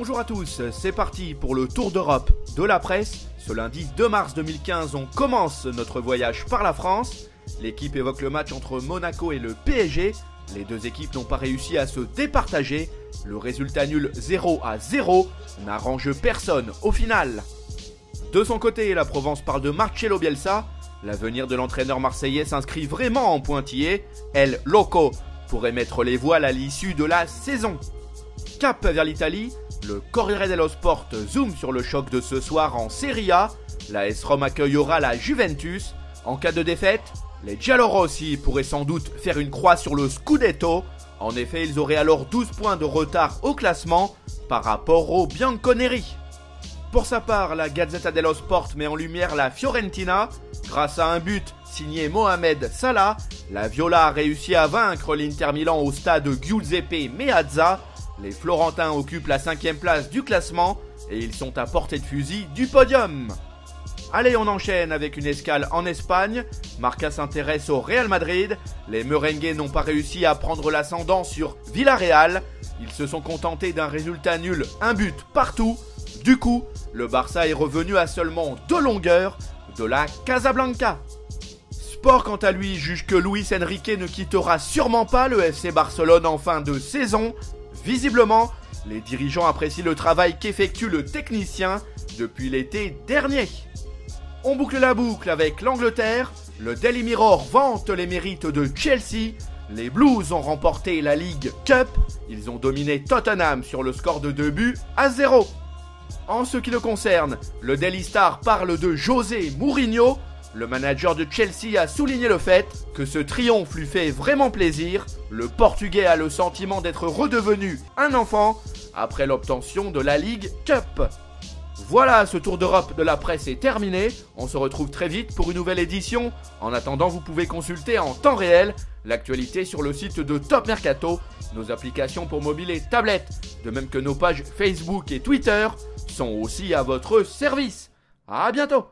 Bonjour à tous, c'est parti pour le Tour d'Europe de la presse. Ce lundi 2 mars 2015, on commence notre voyage par la France. L'équipe évoque le match entre Monaco et le PSG. Les deux équipes n'ont pas réussi à se départager. Le résultat nul 0-0 n'arrange personne au final. De son côté, la Provence parle de Marcelo Bielsa. L'avenir de l'entraîneur marseillais s'inscrit vraiment en pointillé. El Loco pourrait mettre les voiles à l'issue de la saison. Cap vers l'Italie, le Corriere dello Sport zoome sur le choc de ce soir en Serie A. La AS Rome accueillera la Juventus. En cas de défaite, les Giallorossi pourraient sans doute faire une croix sur le Scudetto. En effet, ils auraient alors 12 points de retard au classement par rapport aux Bianconeri. Pour sa part, la Gazzetta dello Sport met en lumière la Fiorentina. Grâce à un but signé Mohamed Salah, la Viola a réussi à vaincre l'Inter Milan au stade Giuseppe Meazza. Les Florentins occupent la 5e place du classement et ils sont à portée de fusil du podium. Allez, on enchaîne avec une escale en Espagne. Marca s'intéresse au Real Madrid. Les merengues n'ont pas réussi à prendre l'ascendant sur Villarreal. Ils se sont contentés d'un résultat nul, un but partout. Du coup, le Barça est revenu à seulement 2 longueurs de la Casablanca. Sport, quant à lui, juge que Luis Enrique ne quittera sûrement pas le FC Barcelone en fin de saison. Visiblement, les dirigeants apprécient le travail qu'effectue le technicien depuis l'été dernier. On boucle la boucle avec l'Angleterre. Le Daily Mirror vante les mérites de Chelsea. Les Blues ont remporté la League Cup. Ils ont dominé Tottenham sur le score de 2-0. En ce qui le concerne, le Daily Star parle de José Mourinho. Le manager de Chelsea a souligné le fait que ce triomphe lui fait vraiment plaisir. Le Portugais a le sentiment d'être redevenu un enfant après l'obtention de la League Cup. Voilà, ce tour d'Europe de la presse est terminé. On se retrouve très vite pour une nouvelle édition. En attendant, vous pouvez consulter en temps réel l'actualité sur le site de Top Mercato, nos applications pour mobile et tablette, de même que nos pages Facebook et Twitter sont aussi à votre service. À bientôt.